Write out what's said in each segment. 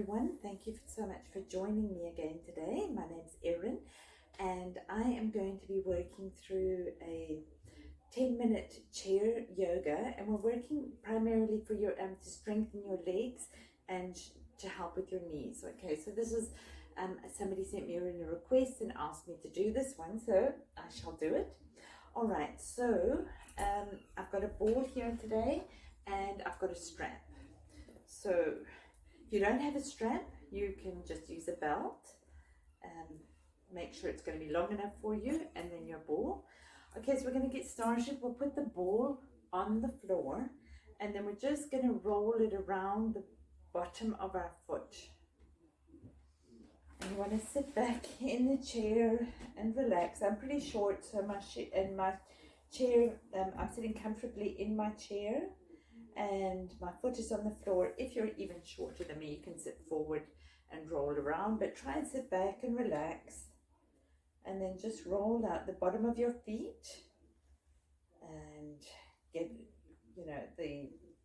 Everyone, thank you so much for joining me again today. My name's Erin and I am going to be working through a 10-minute chair yoga, and we're working primarily for your to strengthen your legs and to help with your knees. Okay, so this is somebody sent me in a request and asked me to do this one, so I shall do it. All right, so I've got a ball here today and I've got a strap. So if you don't have a strap, you can just use a belt. Make sure it's going to be long enough for you, and then your ball. Okay, so we're going to get started. We'll put the ball on the floor, and then we're just going to roll it around the bottom of our foot. And you want to sit back in the chair and relax. I'm pretty short, so my chair, I'm sitting comfortably in my chair, and my foot is on the floor. If you're even shorter than me, you can sit forward and roll around, but try and sit back and relax, and then just roll out the bottom of your feet and get,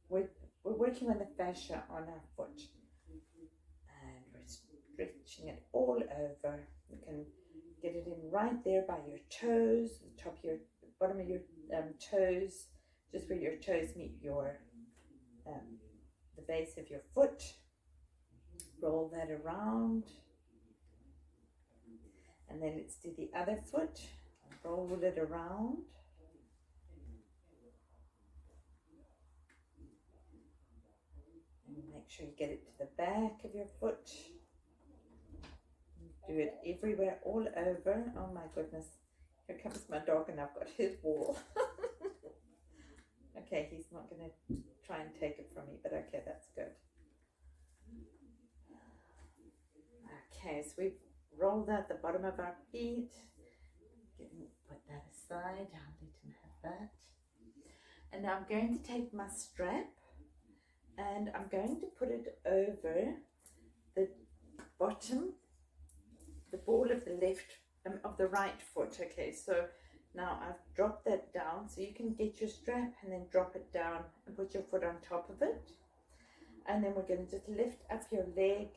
we're working on the fascia on our foot, and we're stretching it all over. You can get it in right there by your toes, the top of your, bottom of your toes, just where your toes meet your the base of your foot. Roll that around, and then let's do the other foot. Roll it around, and make sure you get it to the back of your foot. Do it everywhere, all over. Oh my goodness, here comes my dog and I've got his ball. Okay, he's not going to try and take it from me, but okay, that's good. Okay, so we've rolled out the bottom of our feet. Put that aside, I'll let him have that. And now I'm going to take my strap and I'm going to put it over the bottom, the ball of the left, of the right foot. Okay, so now I've dropped that down, so you can get your strap and then drop it down and put your foot on top of it. And then we're going to just lift up your leg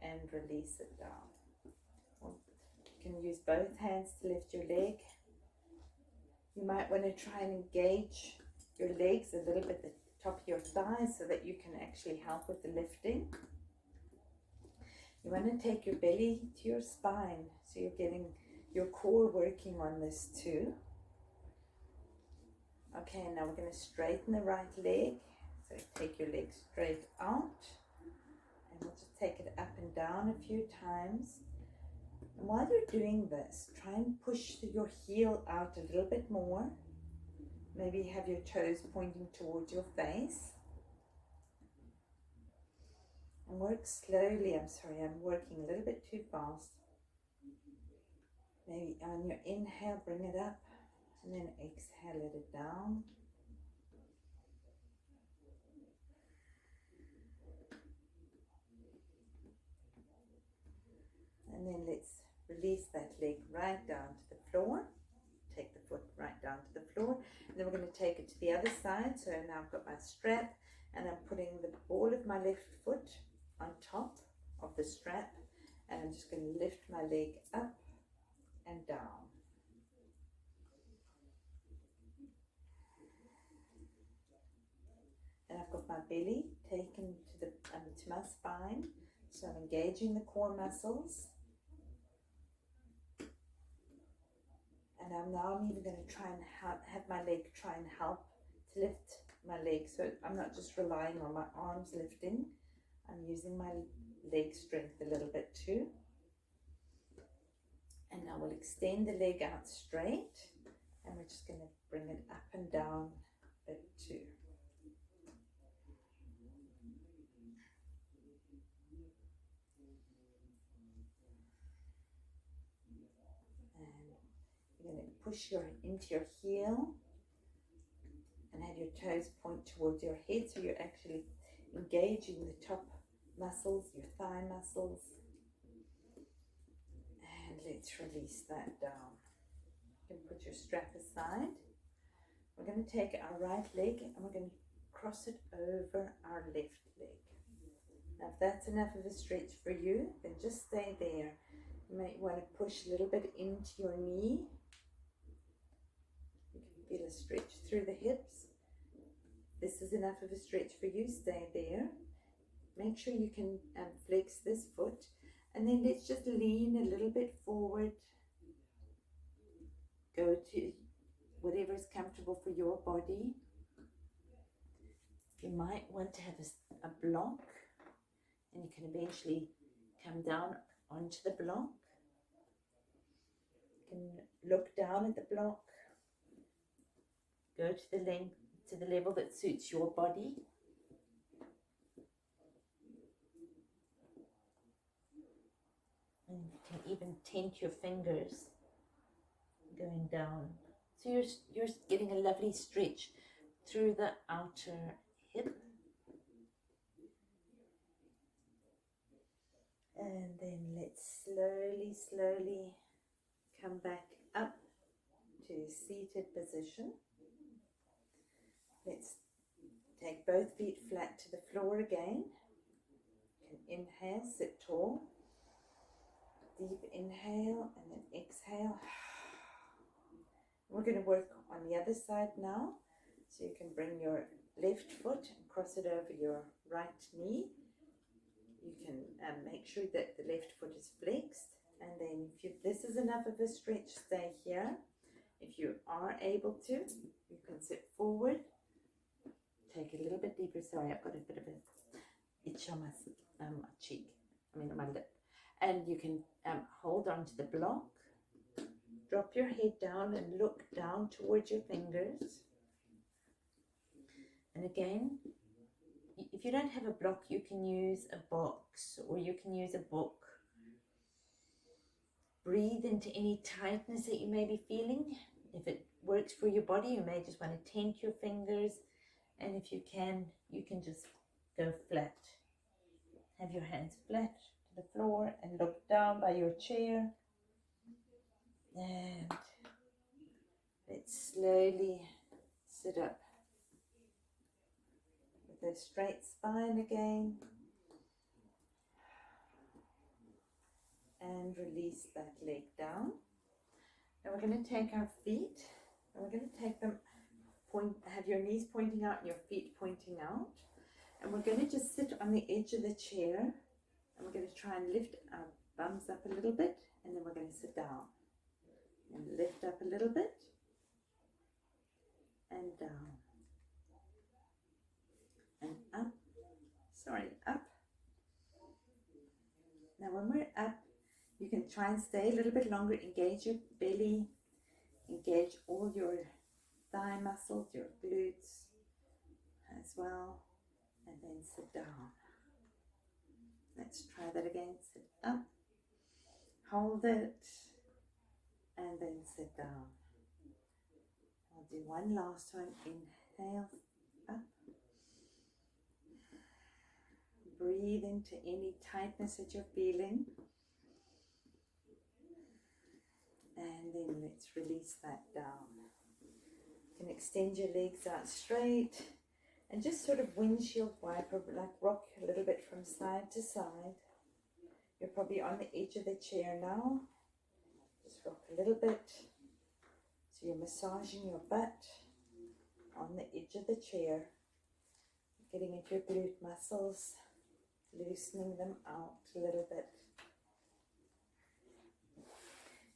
and release it down. You can use both hands to lift your leg. You might want to try and engage your legs a little bit at the top of your thighs so that you can actually help with the lifting. You want to take your belly to your spine, so you're getting your core working on this too. Okay, now we're going to straighten the right leg. So take your leg straight out, and we'll just take it up and down a few times. And while you're doing this, try and push your heel out a little bit more. Maybe have your toes pointing towards your face. And work slowly. I'm sorry, I'm working a little bit too fast. Maybe on your inhale, bring it up, and then exhale, let it down. And then let's release that leg right down to the floor. Take the foot right down to the floor. And then we're going to take it to the other side. So now I've got my strap, and I'm putting the ball of my left foot on top of the strap, and I'm just going to lift my leg up and down. And I've got my belly taken to my spine, so I'm engaging the core muscles. And I'm even going to try and have my leg try and help to lift my leg, so I'm not just relying on my arms lifting. I'm using my leg strength a little bit too. And now we'll extend the leg out straight, and we're just going to bring it up and down a bit too. And you're going to push into your heel and have your toes point towards your head, so you're actually engaging the top muscles, your thigh muscles. And let's release that down. You can put your strap aside. We're going to take our right leg and we're going to cross it over our left leg. Now if that's enough of a stretch for you, then just stay there. You might want to push a little bit into your knee. You can feel a stretch through the hips. This is enough of a stretch for you, stay there. Make sure you can flex this foot, and then let's just lean a little bit forward. Go to whatever is comfortable for your body. You might want to have a block, and you can eventually come down onto the block. You can look down at the block. Go to the length, to the level that suits your body. And you can even tent your fingers going down. So you're getting a lovely stretch through the outer hip. And then let's slowly come back up to the seated position. Let's take both feet flat to the floor again. You can inhale, sit tall. Deep inhale and then exhale. We're going to work on the other side now. So you can bring your left foot and cross it over your right knee. You can make sure that the left foot is flexed. And then if this is enough of a stretch, stay here. If you are able to, you can sit forward. Take a little bit deeper. Sorry, I've got a bit of a itch on my cheek. On my lip. And you can hold on to the block. Drop your head down and look down towards your fingers. And again, if you don't have a block, you can use a box or you can use a book. Breathe into any tightness that you may be feeling. If it works for your body, you may just want to tent your fingers. And if you can just go flat. Have your hands flat to the floor and look down by your chair. And let's slowly sit up with a straight spine again. And release that leg down. Now we're going to take our feet and we're going to take them, have your knees pointing out and your feet pointing out. And we're going to just sit on the edge of the chair and we're going to try and lift our bums up a little bit, and then we're going to sit down and lift up a little bit and down and up. Up. Now when we're up, you can try and stay a little bit longer. Engage your belly, engage all your thigh muscles, your glutes as well, and then sit down. Let's try that again. Sit up, hold it, and then sit down. I'll do one last one. Inhale, up. Breathe into any tightness that you're feeling. And then let's release that down. You can extend your legs out straight and just sort of windshield wiper, like rock a little bit from side to side. You're probably on the edge of the chair now. Just rock a little bit. So you're massaging your butt on the edge of the chair, getting into your glute muscles, loosening them out a little bit.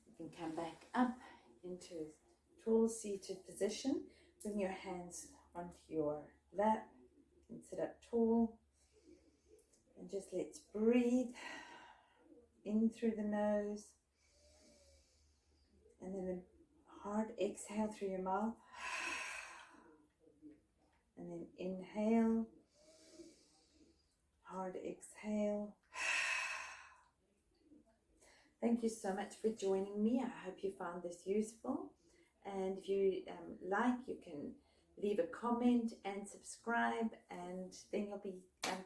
You can come back up into a tall seated position. Bring your hands onto your lap and sit up tall. And just let's breathe in through the nose. And then a hard exhale through your mouth. And then inhale. Hard exhale. Thank you so much for joining me. I hope you found this useful. And if you like, you can leave a comment and subscribe, and then you'll be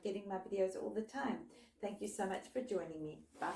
getting my videos all the time. Thank you so much for joining me. Bye.